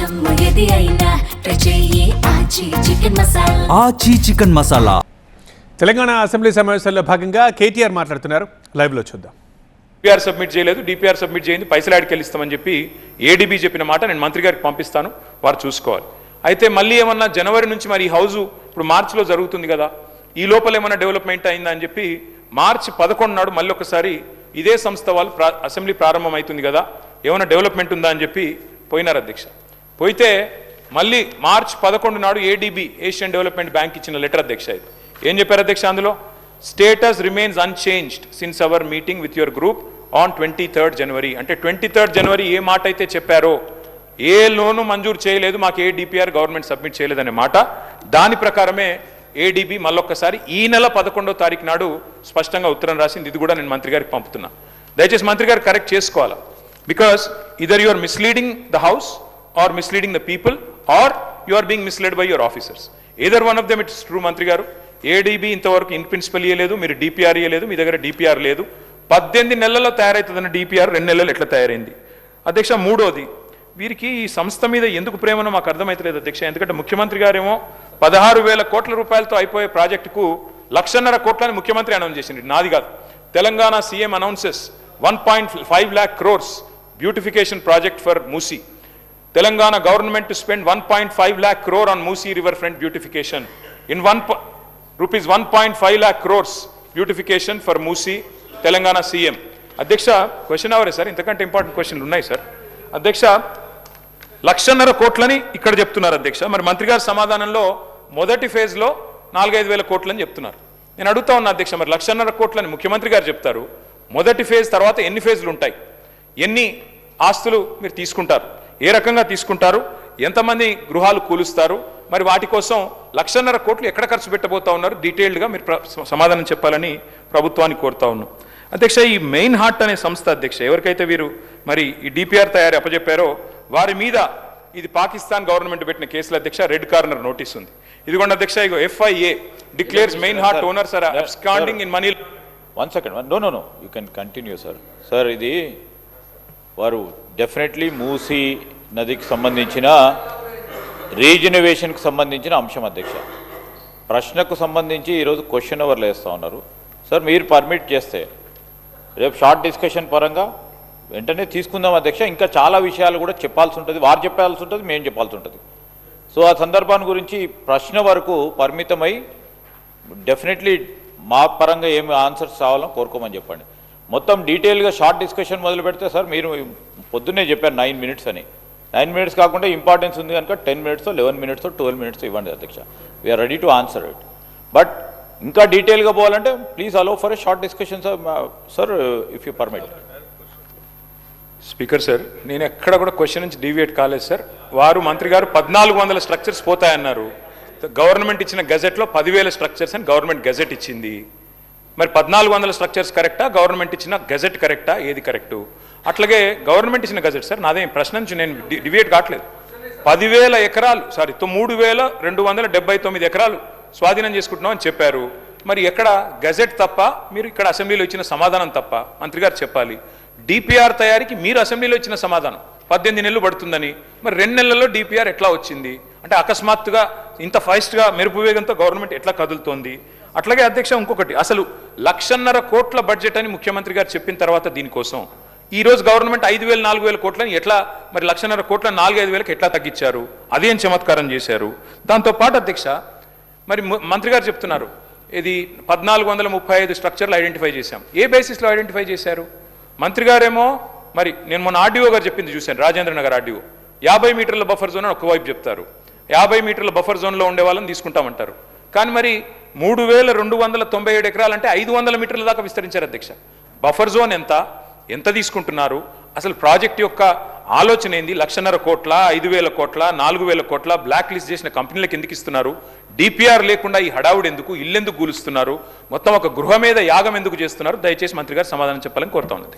ఆచి chicken masala. Telangana assembly సమావేశాల్లో భాగంగా కేటీఆర్ మాట్లాడుతున్నారు. లైవ్లో చూద్దాం. డిపిఆర్ సబ్మిట్ చేయలేదు, డిపిఆర్ సబ్మిట్ చేయండి, పైసలు ఆడికి వెళ్ళిస్తామని చెప్పి ఏడీబీ చెప్పిన మాట నేను మంత్రి గారికి పంపిస్తాను, వారు చూసుకోవాలి. అయితే మళ్ళీ ఏమన్నా జనవరి నుంచి మరి ఈ హౌజు ఇప్పుడు మార్చిలో జరుగుతుంది కదా, ఈ లోపల ఏమన్నా డెవలప్మెంట్ అయిందా అని చెప్పి మార్చి 11 నాడు మళ్ళీ ఒకసారి ఇదే సంస్థ వాళ్ళు అసెంబ్లీ ప్రారంభం అవుతుంది కదా, ఏమైనా డెవలప్మెంట్ ఉందా అని చెప్పి పోయినారు అధ్యక్ష. పోయితే మళ్ళీ మార్చి 11 నాడు ఏడీబీ ఏషియన్ డెవలప్మెంట్ బ్యాంక్ ఇచ్చిన లెటర్ అధ్యక్ష. ఇది ఏం చెప్పారు అధ్యక్ష అందులో? Status remains unchanged since our meeting with your group on 23rd జనవరి. అంటే 23rd జనవరి ఏ మాట అయితే చెప్పారో, ఏ లోను మంజూరు చేయలేదు, మాకు ఏ డిపిఆర్ గవర్నమెంట్ సబ్మిట్ చేయలేదనే మాట, దాని ప్రకారమే ఏడీబీ మళ్ళొక్కసారి ఈ నెల 11వ తారీఖు నాడు స్పష్టంగా ఉత్తరం రాసింది. ఇది కూడా నేను మంత్రి గారికి పంపుతున్నా. దయచేసి మంత్రి గారు కరెక్ట్ చేసుకోవాలా. Because either you are misleading the house or misleading the people or you are being misled by your officers. Either one of them it's true మంత్రి గారు. ఏడీబీ ఇంతవరకు ఇన్ ప్రిన్సిపల్ ఇవ్వలేదు, మీరు డిపిఆర్ ఇవ్వలేదు, మీ దగ్గర డిపిఆర్ లేదు. 18 నెలల్లో తయారవుతుందన్న డిపిఆర్ 2 నెలలు ఎట్లా తయారైంది అధ్యక్ష? మూడోది, వీరికి ఈ సంస్థ మీద ఎందుకు ప్రేమనో మాకు అర్థమవుతలేదు అధ్యక్ష. ఎందుకంటే ముఖ్యమంత్రి గారేమో 16,000 కోట్ల రూపాయలతో అయిపోయే ప్రాజెక్టుకు 1,50,000 కోట్లని ముఖ్యమంత్రి అనౌన్స్ చేసింది. నాది కాదు, Telangana CM announces 1.5 lakh crores beautification project for Musi. Telangana government to spend 1.5 lakh crore on Musi river front beautification in rupees 1.5 lakh crores beautification for Musi. Telangana CM అధ్యక్ష. క్వశ్చన్ అవరే సార్, ఇంతకంటే ఇంపార్టెంట్ క్వశ్చన్లు ఉన్నాయి సార్. అధ్యక్ష 1,50,000 కోట్లని ఇక్కడ చెప్తున్నారు అధ్యక్ష. మరి మంత్రి గారి సమాధానంలో మొదటి ఫేజ్లో 4-5 వేల కోట్లని చెప్తున్నారు. నేను అడుగుతా ఉన్నా అధ్యక్ష, మరి 1,50,000 కోట్లని ముఖ్యమంత్రి గారు చెప్తారు, మొదటి ఫేజ్ తర్వాత ఎన్ని ఫేజ్లు ఉంటాయి, ఎన్ని ఆస్తులు మీరు తీసుకుంటారు, ఏ రకంగా తీసుకుంటారు, ఎంతమంది గృహాలు కూలుస్తారు, మరి వాటి కోసం 1,50,000 కోట్లు ఎక్కడ ఖర్చు పెట్టబోతా ఉన్నారు, డీటెయిల్డ్గా మీరు సమాధానం చెప్పాలని ప్రభుత్వాన్ని కోరుతా ఉన్నాం అధ్యక్ష. ఈ మెయిన్ హార్ట్ అనే సంస్థ అధ్యక్ష, ఎవరికైతే వీరు మరి ఈ డిపిఆర్ తయారీ అప్పచెప్పారో వారి మీద ఇది పాకిస్తాన్ గవర్నమెంట్ పెట్టిన కేసుల అధ్యక్ష రెడ్ కార్నర్ నోటీస్ ఉంది. ఇదిగోండి అధ్యక్ష, ఇగో FIA declares Meinhardt owners are absconding in money. One second, no you can continue sir. Sir ఇది వారు డెఫినెట్లీ మూసీ నదికి సంబంధించిన రీజనరేషన్కి సంబంధించిన అంశం అధ్యక్ష. ప్రశ్నకు సంబంధించి ఈరోజు క్వశ్చన్ అవర్లు వేస్తూ ఉన్నారు సార్. మీరు పర్మిట్ చేస్తే రేపు షార్ట్ డిస్కషన్ పరంగా వెంటనే తీసుకుందాం అధ్యక్ష. ఇంకా చాలా విషయాలు కూడా చెప్పాల్సి ఉంటుంది, వారు చెప్పాల్సి ఉంటుంది, మేము చెప్పాల్సి ఉంటుంది. సో ఆ సందర్భాన్ని గురించి ప్రశ్న వరకు పరిమితమై డెఫినెట్లీ మా పరంగా ఏమి ఆన్సర్స్ కావాలో కోరుకోమని చెప్పండి. మొత్తం డీటెయిల్గా షార్ట్ డిస్కషన్ మొదలు పెడితే సార్, మీరు పొద్దున్నే చెప్పారు 9 minutes అని. 9 minutes కాకుండా ఇంపార్టెన్స్ ఉంది కనుక 10 minutes 11 minutes 12 minutes ఇవ్వండి అధ్యక్ష. We're ready to answer it. But ఇంకా డీటెయిల్గా పోవాలంటే please allow for a short discussion sir if you permit. Speaker sir, నేను ఎక్కడ కూడా క్వశ్చన్ నుంచి డీవియేట్ కాలేదు సార్. వారు మంత్రి గారు 1,400 స్ట్రక్చర్స్ పోతాయన్నారు. గవర్నమెంట్ ఇచ్చిన గెజెట్లో 10,000 స్ట్రక్చర్స్ అని గవర్నమెంట్ గెజెట్ ఇచ్చింది. మరి 1,400 స్ట్రక్చర్స్ కరెక్టా, గవర్నమెంట్ ఇచ్చిన గెజెట్ కరెక్టా, ఏది కరెక్టు? అట్లాగే గవర్నమెంట్ ఇచ్చిన గెజెట్ సార్, నాదేం ప్రశ్న నుంచి నేను డివియేట్ కావట్లేదు. 10,000 ఎకరాలు 3,279 ఎకరాలు స్వాధీనం చేసుకుంటున్నాం అని చెప్పారు. మరి ఎక్కడ గెజెట్ తప్ప, మీరు ఇక్కడ అసెంబ్లీలో ఇచ్చిన సమాధానం తప్ప మంత్రి గారు చెప్పాలి. డిపిఆర్ తయారీకి మీరు అసెంబ్లీలో ఇచ్చిన సమాధానం 18 నెలలు పడుతుందని, మరి 2 నెలల్లో డిపిఆర్ ఎట్లా వచ్చింది? అంటే అకస్మాత్తుగా ఇంత ఫాస్ట్గా మెరుపు వేగంతో గవర్నమెంట్ ఎట్లా కదులుతోంది? అట్లాగే అధ్యక్ష ఇంకొకటి, అసలు 1,50,000 కోట్ల బడ్జెట్ అని ముఖ్యమంత్రి గారు చెప్పిన తర్వాత దీనికోసం ఈరోజు గవర్నమెంట్ 5,000-4,000 కోట్లని ఎట్లా, మరి 1,50,000 కోట్ల 4-5 వేలకు ఎట్లా తగ్గించారు? అదేం చమత్కారం చేశారు? దాంతోపాటు అధ్యక్ష, మరి మంత్రి గారు చెప్తున్నారు ఇది 1,435 స్ట్రక్చర్లు ఐడెంటిఫై చేశాం. ఏ బేసిస్లో ఐడెంటిఫై చేశారు? మంత్రి గారేమో మరి నేను మొన్న ఆర్డీఓ గారు చెప్పింది చూశాను, రాజేంద్ర నగర్ ఆర్డీఓ 50 మీటర్ల బఫర్ జోన్ అని ఒకవైపు చెప్తారు, 50 మీటర్ల బఫర్ జోన్లో ఉండే వాళ్ళని తీసుకుంటామంటారు. కానీ మరి 3,297 ఎకరాలు అంటే 500 మీటర్ల దాకా విస్తరించారు అధ్యక్ష. బఫర్ జోన్ ఎంత తీసుకుంటున్నారు? అసలు ప్రాజెక్ట్ యొక్క ఆలోచన ఏంది? 1,50,000 కోట్ల, 5,000 కోట్ల, 4,000 కోట్ల బ్లాక్ లిస్ట్ చేసిన కంపెనీలకు ఎందుకు ఇస్తున్నారు? డిపిఆర్ లేకుండా ఈ హడావుడు ఎందుకు? ఇల్లెందుకు కూలుస్తున్నారు? మొత్తం ఒక గృహ మీద యాగం ఎందుకు చేస్తున్నారు? దయచేసి మంత్రి గారు సమాధానం చెప్పాలని కోరుతా ఉన్నది.